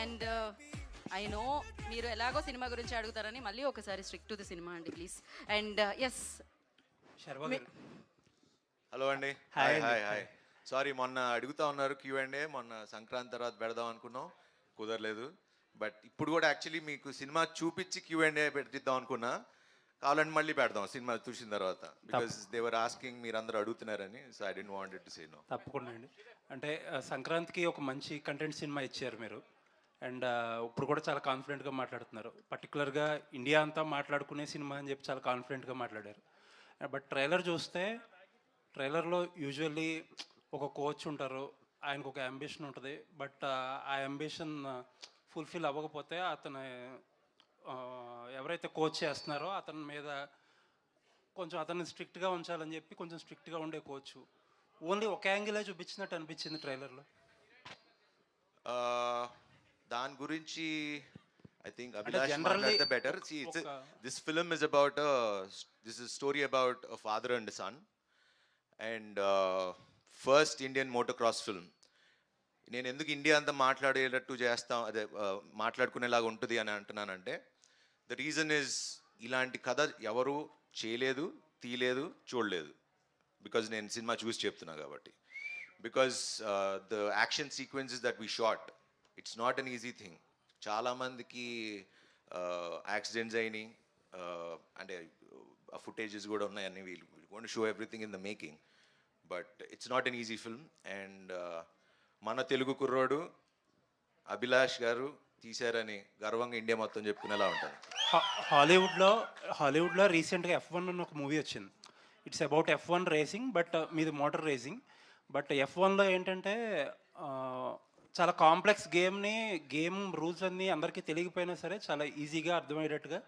And I know మీరు ఎలాగో cinema గురించి అడుగుతారని మళ్ళీ ఒకసారి స్ట్రిక్ట్ టు ది సినిమా అండి ప్లీజ్. అండ్ ఎస్ శర్వ గారు. హలో అండి. Hi hi hi. సారీ, మొన్న అడుగుతా ఉన్నారు Q&A, మొన్న సంక్రాంతి తర్వాత పెడదాం అనుకున్నాం, కుదరలేదు. బట్ ఇప్పుడు కూడా యాక్చువల్లీ మీకు సినిమా చూపించి Q&A పెట్టిద్దాం అనుకున్నా. కావాలంటే మళ్ళీ పెడదాం సినిమా చూసిన తర్వాత, బికాస్ దేవర్ ఆస్కింగ్, మీరు అందరూ అడుగుతున్నారని. So I don't want to say no. తప్పకుండా అండి. అంటే సంక్రాంతికి ఒక మంచి కంటెంట్ సినిమా ఇచ్చారు మీరు. అండ్ ఇప్పుడు కూడా చాలా కాన్ఫిడెంట్గా మాట్లాడుతున్నారు. పర్టికులర్గా ఇండియా అంతా మాట్లాడుకునే సినిమా అని చెప్పి చాలా కాన్ఫిడెంట్గా మాట్లాడారు. బట్ ట్రైలర్ చూస్తే, ట్రైలర్లో యూజువల్లీ ఒక కోచ్ ఉంటారు, ఆయనకు ఒక అంబిషన్ ఉంటుంది. బట్ ఆ అంబిషన్ ఫుల్ఫిల్ అవ్వకపోతే అతను ఎవరైతే కోచ్ చేస్తున్నారో అతని మీద కొంచెం అతన్ని స్ట్రిక్ట్గా ఉంచాలని చెప్పి కొంచెం స్ట్రిక్ట్గా ఉండే కోచ్ ఓన్లీ ఒక యాంగిలే చూపించినట్టు అనిపించింది ట్రైలర్లో. దాని గురించి ఐ థింక్ అభిలాష్ మాట్లాడితే better. This film is about this is story about a father and son and first Indian motocross film. నేను ఎందుకు ఇండియా అంతా మాట్లాడేటట్టు చేస్తాం, అదే మాట్లాడుకునేలాగా ఉంటుంది అని అంటున్నానంటే, ద రీజన్ ఈజ్ ఇలాంటి కథ ఎవరు చేయలేదు, తీయలేదు, చూడలేదు. బికాజ్ నేను సినిమా చూసి చెప్తున్నా కాబట్టి. Because the action sequences that we shot, it's not an easy thing. చాలామందికి యాక్సిడెంట్స్ అయినాయి, అంటే ఆ ఫుటేజెస్ కూడా ఉన్నాయి, అన్ని వీళ్ళు gonna show everything in the making. But it's not an easy film. And మన తెలుగు కుర్రోడు అభిలాష్ గారు తీశారని గర్వంగా ఇండియా మొత్తం చెప్పుకునేలా ఉంటుంది. హాలీవుడ్లో రీసెంట్గా F1 అని ఒక మూవీ వచ్చింది. It's about F1 racing, but మీది మోటార్ రేసింగ్. బట్ F1లో ఏంటంటే చాలా కాంప్లెక్స్ గేమ్ రూల్స్ అన్నీ అందరికీ తెలియకపోయినా సరే చాలా ఈజీగా అర్థమయ్యేటట్టుగా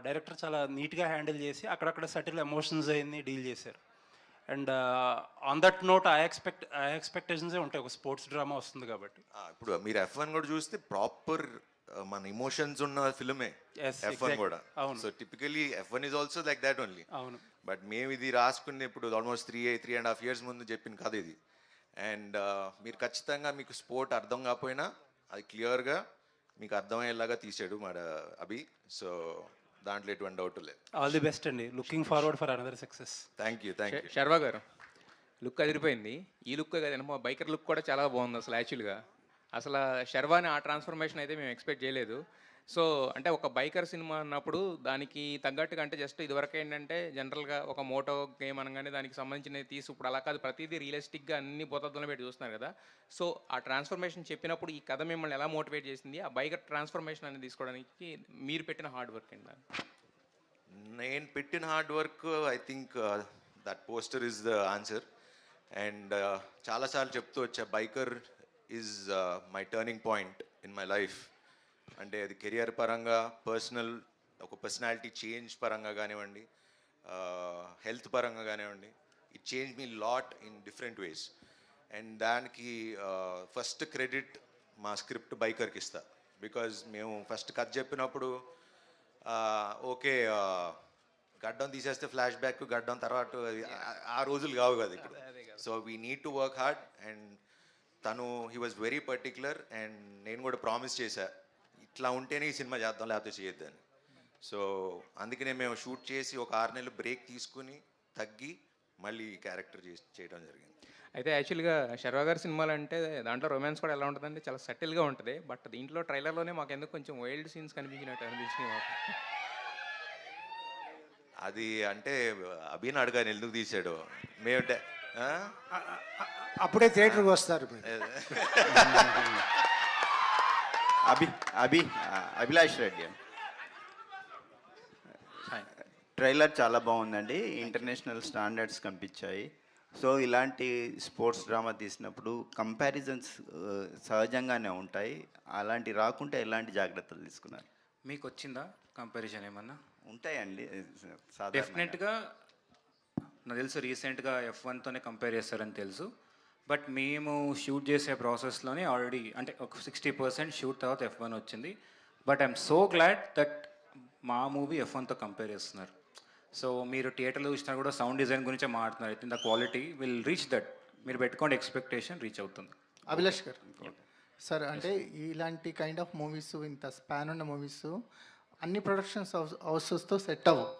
డైరెక్టర్ చాలా నీట్గా హ్యాండిల్ చేసి అక్కడక్కడ సటిల్ ఎమోషన్స్ అయ్యి డీల్ చేశారు. అండ్ ఆన్ దట్ నోట్ ఆ ఎక్స్పెక్టేషన్సే ఉంటాయి, ఒక స్పోర్ట్స్ డ్రామా వస్తుంది కాబట్టి. ఇప్పుడు మీరు F1 కూడా చూస్తే ప్రాపర్ మన ఇమోషన్స్ ఉన్న ఫిల్మే F1 కూడా. So typically F1 is also like that only. అవును. బట్ మేము ఇది రాసుకుని ఇప్పుడు ఆల్మోస్ట్ 3.5 years ముందు చెప్పిన కథ ఇది. అండ్ మీరు ఖచ్చితంగా మీకు స్పోర్ట్ అర్థం కాకపోయినా అది క్లియర్గా మీకు అర్థమయ్యేలాగా తీసాడు మన అభి. సో దాంట్లో ఎటువంటి డౌట్ లేదు. ఆల్ ది బెస్ట్ అండి. Looking forward for another success. Thank you. Sharwa గారు, లుక్ అదిరిపోయింది. ఈ లుక్ కదండి, మా బైకర్ లుక్ కూడా చాలా బాగుంది అసలు. యాక్చువల్గా అసలు శర్వాని ఆ ట్రాన్స్ఫర్మేషన్ అయితే మేము ఎక్స్పెక్ట్ చేయలేదు. సో అంటే ఒక బైకర్ సినిమా అన్నప్పుడు దానికి తగ్గట్టుగా, అంటే జస్ట్ ఇదివరకు ఏంటంటే జనరల్గా ఒక మోటో గేమ్ అనగానే దానికి సంబంధించినవి తీసి, ఇప్పుడు అలా కాదు, ప్రతిదీ రియలిస్టిక్గా అన్ని పోతద్దులో పెట్టి చూస్తున్నారు కదా. సో ఆ ట్రాన్స్ఫర్మేషన్ చెప్పినప్పుడు ఈ కథ మిమ్మల్ని ఎలా మోటివేట్ చేసింది, ఆ బైకర్ ట్రాన్స్ఫర్మేషన్ అనేది తీసుకోవడానికి మీరు పెట్టిన హార్డ్ వర్క్ ఏంటి? నేను పెట్టిన hard work, I think that poster is the answer. And చాలాసార్లు చెప్తూ వచ్చా, biker is my turning point in my life. అంటే అది కెరియర్ పరంగా, ఒక పర్సనాలిటీ చేంజ్ పరంగా కానివ్వండి, హెల్త్ పరంగా కానివ్వండి, it change me lot in different ways. And దానికి ఫస్ట్ క్రెడిట్ మా స్క్రిప్ట్ బైకర్కి ఇస్తా. బికాజ్ మేము ఫస్ట్ కథ చెప్పినప్పుడు ఓకే గడ్డం తీసేస్తే ఫ్లాష్ బ్యాక్, గడ్డం తర్వాత ఆ రోజులు కావు కదా ఇప్పుడు. So we need to work hard. And తను he was very particular. And నేను కూడా ప్రామిస్ చేశా, ఇట్లా ఉంటేనే ఈ సినిమా చేద్దాం, లేకపోతే చేయొద్దని. సో అందుకనే మేము షూట్ చేసి ఒక 6 నెలలు బ్రేక్ తీసుకుని తగ్గి మళ్ళీ క్యారెక్టర్ చేయడం జరిగింది. అయితే యాక్చువల్గా శర్వ గారి సినిమాలు అంటే దాంట్లో రొమాన్స్ కూడా ఎలా ఉంటుందంటే చాలా సెటిల్గా ఉంటుంది. బట్ దీంట్లో ట్రైలర్లోనే మాకు ఎందుకు కొంచెం వైల్డ్ సీన్స్ కనిపించినట్టు అనిపించినాయి మాకు. అది అంటే అభిని అడగాను ఎందుకు తీసాడు. మేము అప్పుడే థియేటర్కి వస్తారు. అభిలాష్ రెడ్డి, ట్రైలర్ చాలా బాగుందండి. ఇంటర్నేషనల్ స్టాండర్డ్స్ కనిపించాయి. సో ఇలాంటి స్పోర్ట్స్ డ్రామా తీసినప్పుడు కంపారిజన్స్ సహజంగానే ఉంటాయి. అలాంటి రాకుంటే ఎలాంటి జాగ్రత్తలు తీసుకున్నారు? మీకు వచ్చిందా కంపారిజన్ ఏమన్నా? ఉంటాయండి డెఫినెట్గా. నాకు తెలుసు రీసెంట్గా F1తోనే కంపేర్ చేస్తారని తెలుసు. బట్ మేము షూట్ చేసే ప్రాసెస్లోనే ఆల్రెడీ అంటే ఒక 60% షూట్ తర్వాత F1 వచ్చింది. But I'm so glad that మా మూవీ F1తో కంపేర్ చేస్తున్నారు. సో మీరు థియేటర్లో చూసినా కూడా సౌండ్ డిజైన్ గురించే మాట్లాడుతున్నారు. అయితే the quality will reach that. మీరు పెట్టుకోండి, ఎక్స్పెక్టేషన్ రీచ్ అవుతుంది. అభిలాష్ గారు, సార్ అంటే ఇలాంటి కైండ్ ఆఫ్ మూవీస్, ఇంత స్పాన్ ఉన్న మూవీస్ అన్ని ప్రొడక్షన్స్ హౌసెస్తో సెట్ అవ్వవు.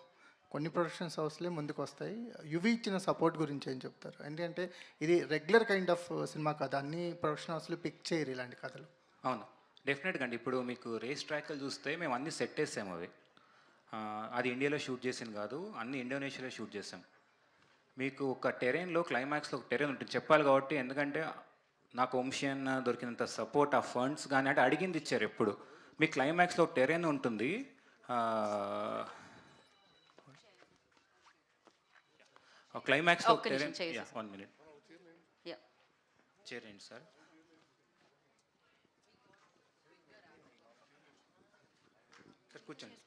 కొన్ని ప్రొడక్షన్స్ హౌస్లే ముందుకు వస్తాయి. యువి ఇచ్చిన సపోర్ట్ గురించి ఏం చెప్తారు? ఎందుకంటే ఇది రెగ్యులర్ కైండ్ ఆఫ్ సినిమా కథ, అన్ని ప్రొడక్షన్ హౌస్లు పిక్ చేయరు ఇలాంటి కథలు. అవును, డెఫినెట్గా అండి. ఇప్పుడు మీకు రేస్ ట్రాక్లు చూస్తే మేము అన్ని సెట్ వేసాము. అవి అది ఇండియాలో షూట్ చేసింది కాదు, అన్ని ఇండోనేషియాలో షూట్ చేసాం. మీకు ఒక టెరెయిన్లో క్లైమాక్స్లో ఒక టెరెయిన్ ఉంటుంది చెప్పాలి కాబట్టి, ఎందుకంటే నాకు వంశీ అన్న దొరికినంత సపోర్ట్, ఆ ఫండ్స్ కానీ అంటే అడిగింది ఇచ్చారు. ఎప్పుడు మీ క్లైమాక్స్లో ఒక టెరెయిన్ ఉంటుంది. క్లైమాక్స్లో ఒక్క నిమిషం చేయి. 1 minute Yeah. చేరండి సార్. సార్ కూర్చోండి.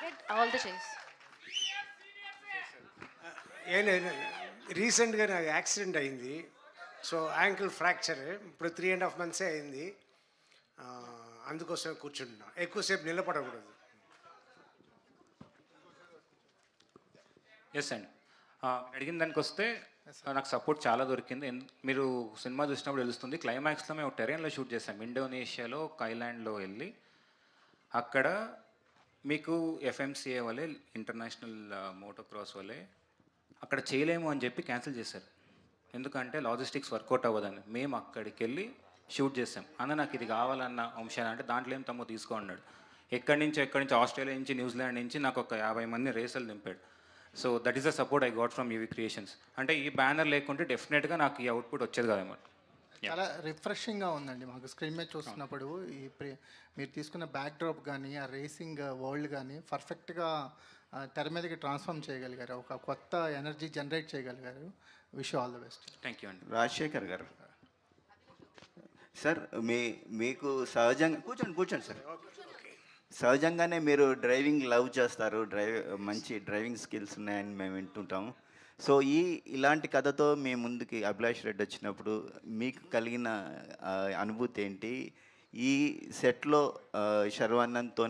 Get all the chairs. ఏం లేదు, రీసెంట్గా నాకు యాక్సిడెంట్ అయింది. సో యాంకిల్ ఫ్రాక్చర్ ఇప్పుడు 3.5 months అయింది. అందుకోసమే కూర్చుంటున్నా, ఎక్కువసేపు నిలబడకూడదు. ఎస్ అండి, అడిగిన దానికి వస్తే నాకు సపోర్ట్ చాలా దొరికింది. మీరు సినిమా చూసినప్పుడు తెలుస్తుంది. క్లైమాక్స్లో మేము టెరెన్లో షూట్ చేసాం, ఇండోనేషియాలో ఒక ఐలాండ్లో వెళ్ళి. అక్కడ మీకు ఎఫ్ఎంసిఏ వల్లే, ఇంటర్నేషనల్ మోటోక్రాస్ వల్లే అక్కడ చేయలేము అని చెప్పి క్యాన్సిల్ చేశారు. ఎందుకంటే లాజిస్టిక్స్ వర్కౌట్ అవ్వదని. మేము అక్కడికి వెళ్ళి షూట్ చేసాం. అన్న నాకు ఇది కావాలన్న అంశాన్ని అంటే దాంట్లో ఏం తమ్ము తీసుకో అన్నాడు. ఎక్కడి నుంచి ఆస్ట్రేలియా నుంచి, న్యూజిలాండ్ నుంచి నాకు ఒక 50 మంది రేసులు దింపాడు. So that is the support I got from UV Creations. అంటే ఈ బ్యానర్ లేకుంటే డెఫినెట్గా నాకు ఈ అవుట్పుట్ వచ్చేది కదన్నమాట. చాలా రిఫ్రెషింగ్గా ఉందండి మాకు స్క్రీన్ మీద చూస్తున్నప్పుడు. మీరు తీసుకున్న బ్యాక్ డ్రాప్ కానీ, ఆ రేసింగ్ వరల్డ్ కానీ పర్ఫెక్ట్గా తెర మీదకి ట్రాన్స్ఫార్మ్ చేయగలిగారు, ఒక కొత్త ఎనర్జీ జనరేట్ చేయగలిగారు. Wish all the best. Thank you అండి. రాజశేఖర్ గారు సార్, మీకు కూర్చోండి సార్. సహజంగానే మీరు డ్రైవింగ్ లవ్ చేస్తారు, మంచి డ్రైవింగ్ స్కిల్స్ ఉన్నాయని మేము వింటుంటాం. సో ఇలాంటి కథతో మీ ముందుకి అభిలాష్ రెడ్డి వచ్చినప్పుడు మీకు కలిగిన అనుభూతి ఏంటి? ఈ సెట్లో శర్వానంద్తో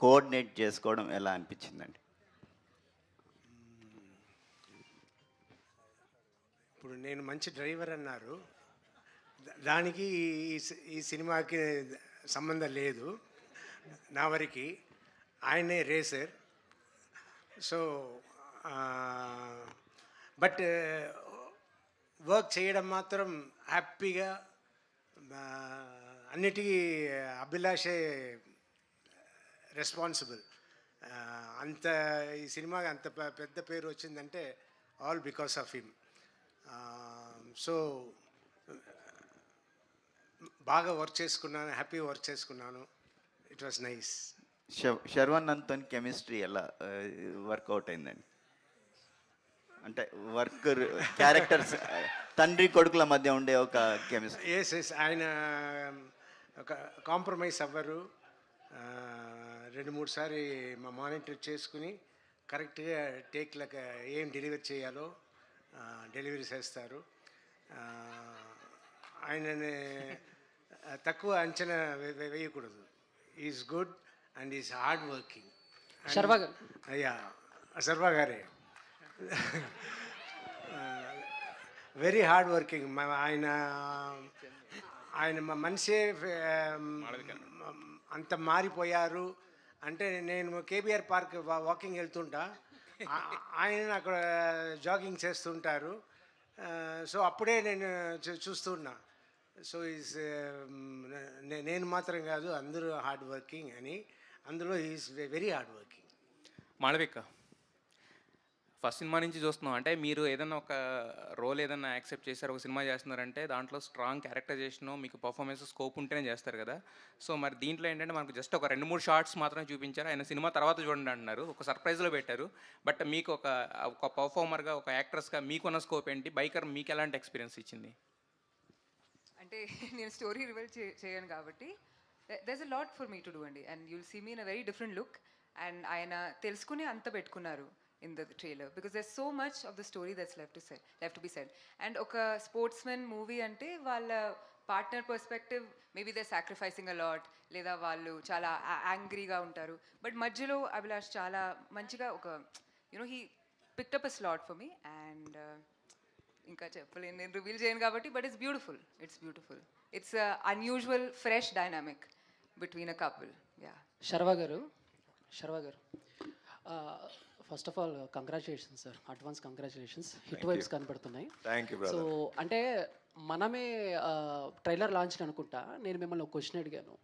కోఆర్డినేట్ చేసుకోవడం ఎలా అనిపించిందండి? ఇప్పుడు నేను మంచి డ్రైవర్ అన్నారు, దానికి ఈ సినిమాకి సంబంధం లేదు. నా వరకు ఆయనే రేసర్. సో బట్ వర్క్ చేయడం మాత్రం హ్యాపీగా, అన్నిటికీ అభిలాషే రెస్పాన్సిబుల్. అంత ఈ సినిమాకి అంత పెద్ద పేరు వచ్చిందంటే all because of him. So బాగా వర్క్ చేసుకున్నాను, హ్యాపీ వర్క్ చేసుకున్నాను. It was nice. శర్వానంద్తో కెమిస్ట్రీ ఎలా వర్కౌట్ అయిందండి? అంటే క్యారెక్టర్స్ తండ్రి కొడుకుల మధ్య ఉండే ఒక కెమిస్ట్రీ. ఎస్ ఆయన ఒక కాంప్రమైజ్ అవ్వరు. 2-3 సారి మా మానిటర్ చేసుకుని కరెక్ట్గా టేక్లకు ఏం డెలివరీ చేయాలో డెలివరీ చేస్తారు. ఆయనని తక్కువ అంచనా వేయకూడదు. Is good and is hard working. Sharwa garu. అయ్యా, శర్వా గారే వెరీ హార్డ్ వర్కింగ్. ఆయన మనిషే అంత మారిపోయారు. అంటే నేను కేబీఆర్ పార్క్ వాకింగ్ వెళ్తుంటా, ఆయన అక్కడ జాగింగ్ చేస్తుంటారు. సో అప్పుడే నేను చూస్తున్నా. సో ఈజ్ నేను మాత్రం కాదు, అందరూ హార్డ్ వర్కింగ్ అని. అందులో is very hard working. Malavika, first cinema నుంచి చూస్తున్నాం అంటే మీరు ఏదైనా ఒక రోల్ ఏదైనా యాక్సెప్ట్ చేశారు, ఒక సినిమా చేస్తున్నారంటే దాంట్లో స్ట్రాంగ్ క్యారెక్టరైజేషన్, మీకు పర్ఫార్మెన్స్ స్కోప్ ఉంటేనే చేస్తారు కదా. సో మరి దీంట్లో ఏంటంటే మనకు జస్ట్ ఒక 2-3 షార్ట్స్ మాత్రమే చూపించారు. ఆయన సినిమా తర్వాత చూడండి అంటున్నారు, ఒక సర్ప్రైజ్లో పెట్టారు. బట్ మీకు ఒక పర్ఫార్మర్గా, ఒక యాక్ట్రెస్గా మీకున్న స్కోప్ ఏంటి? బైకర్ మీకు ఎలాంటి ఎక్స్పీరియన్స్ ఇచ్చింది? అంటే నేను స్టోరీ రివీల్ చేయను కాబట్టి there's a lot for me to do అండి. And you'll see me in a very different look. And ఆయన తెలుసుకుని అంత పెట్టుకున్నారు in the trailer because there's so much of the story that's left to be said. And ఒక sportsmen movie అంటే వాళ్ళ partner perspective maybe they sacrificing a lot, లేదా వాళ్ళు చాలా యాంగ్రీగా ఉంటారు. బట్ మధ్యలో అభిలాష్ చాలా మంచిగా ఒక he picked up a slot for me. And ఇంకా చెప్పలేను, నేను రివీల్ చేయను కాబట్టి. But it's beautiful, it's unusual fresh dynamic between a couple. Yeah. Sharwa గారు first of all congratulations sir, advance congratulations. Hit vibes కనపడుతున్నాయి. Thank you so brother. అంటే మనమే trailer launch అనుకుంటా నేను మిమ్మల్ని ఒక క్వశ్చన్ అడిగాను,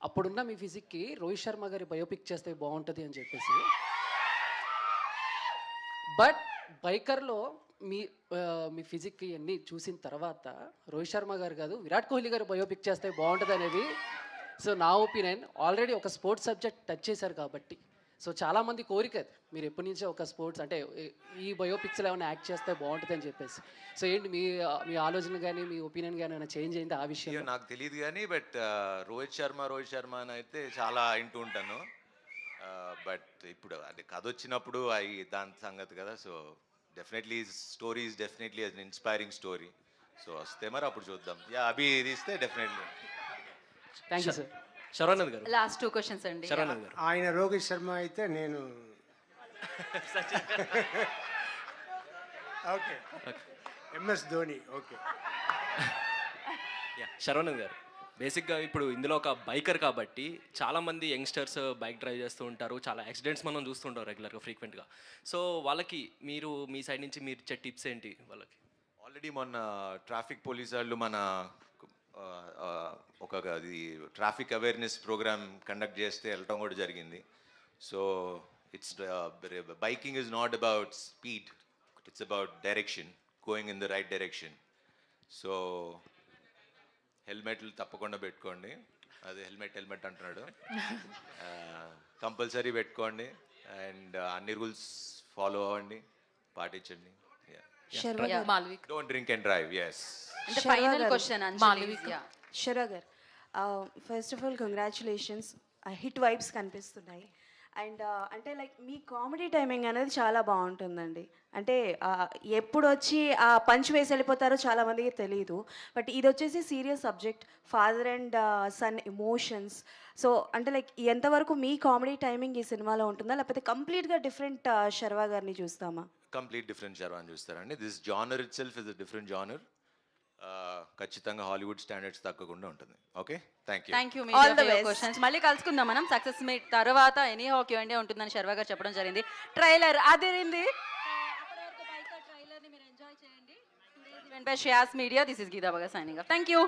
అప్పుడున్న మీ ఫిజిక్కి రోహిత్ శర్మ గారి బయోపిక్ చేస్తే బాగుంటుంది అని చెప్పేసి. బట్ బైకర్లో మీ ఫిజిక్కి అన్నీ చూసిన తర్వాత రోహిత్ శర్మ గారు కాదు విరాట్ కోహ్లీ గారు బయోపిక్ చేస్తే బాగుంటుంది అనేది సో నా ఒపీనియన్. ఆల్రెడీ ఒక స్పోర్ట్స్ సబ్జెక్ట్ టచ్ చేశారు కాబట్టి సో చాలామంది కోరిక అది, మీరు ఎప్పటి నుంచో ఒక స్పోర్ట్స్ అంటే ఈ బయోపిక్స్లో ఏమైనా యాక్ట్ చేస్తే బాగుంటుంది అని చెప్పేసి. సో ఏంటి మీ ఆలోచన కానీ మీ ఒపీనియన్ కానీ ఏమైనా చేంజ్ అయింది ఆ విషయంలో? నాకు తెలియదు కానీ బట్ రోహిత్ శర్మ అని అయితే చాలా వింటూ ఉంటాను. బట్ ఇప్పుడు అది కథ వచ్చినప్పుడు దాని సంగతి కదా. So definitely story is definitely an inspiring story. So వస్తే మరి అప్పుడు చూద్దాం. అభి ఇది ఇస్తే definitely. Thank you sir. Sharwanand గారు, లాస్ట్ 2 questions అండి. శరవణద్ గారు. ఆయన రోహిత్ శర్మ అయితే నేను ఓకే ఎంఎస్ ధోని. ఓకే. శరవణద్ గారు, బేసిక్గా ఇప్పుడు ఇందులో ఒక బైకర్ కాబట్టి చాలామంది యంగ్స్టర్స్ బైక్ డ్రైవ్ చేస్తూ ఉంటారు, చాలా యాక్సిడెంట్స్ మనం చూస్తుంటాం రెగ్యులర్గా ఫ్రీక్వెంట్గా. సో వాళ్ళకి మీరు మీ సైడ్ నుంచి మీరు ఇచ్చే టిప్స్ ఏంటి వాళ్ళకి? ఆల్రెడీ మొన్న ట్రాఫిక్ పోలీస్ వాళ్ళు మన ఒక ట్రాఫిక్ అవేర్నెస్ ప్రోగ్రామ్ కండక్ట్ చేస్తే వెళ్ళటం కూడా జరిగింది. So it's biking is not about speed, it's about direction, going in the right direction. So హెల్మెట్లు తప్పకుండా పెట్టుకోండి. అది హెల్మెట్ అంటున్నాడు. కంపల్సరీ పెట్టుకోండి అండ్ అన్ని రూల్స్ ఫాలో అవ్వండి, పాటించండి. Malvik. Don't drink and drive. Yes. అంటే ఫైనల్ క్వశ్చన్ అంజలి. శర్వా గారు, first of all congratulations, hit vibes కనిపిస్తున్నాయి. అండ్ అంటే లైక్ మీ కామెడీ టైమింగ్ అనేది చాలా బాగుంటుందండి. అంటే ఎప్పుడు వచ్చి ఆ పంచ్ వేసి వెళ్ళిపోతారో చాలామందికి తెలియదు. బట్ ఇది వచ్చేసి serious subject, father and son emotions. So అంటే లైక్ ఎంతవరకు మీ కామెడీ టైమింగ్ ఈ సినిమాలో ఉంటుందా, లేకపోతే కంప్లీట్గా డిఫరెంట్ శర్వా గారిని చూస్తామా? కంప్లీట్ డిఫరెంట్ శర్వాని చూస్తారండి. This genre it self is a different genre. ఖచ్చితంగా హాలీవుడ్ స్టాండర్డ్స్ తగ్గకుండా ఉంటుంది. Okay, thank you. All the questions మళ్ళీ కలుసుకుందాం మనం. సక్సెస్ మీట్ తర్వాత ఎనీ హాకీ వన్డే ఉంటుందని శర్వా గారు చెప్పడం జరిగింది. ట్రైలర్ అదిరింది. ట్రైలర్ ని మీరు ఎంజాయ్ చేయండి. Today's event by Shreyas Media. This is Geetha బగా సైనింగ్ ఆఫ్. Thank you.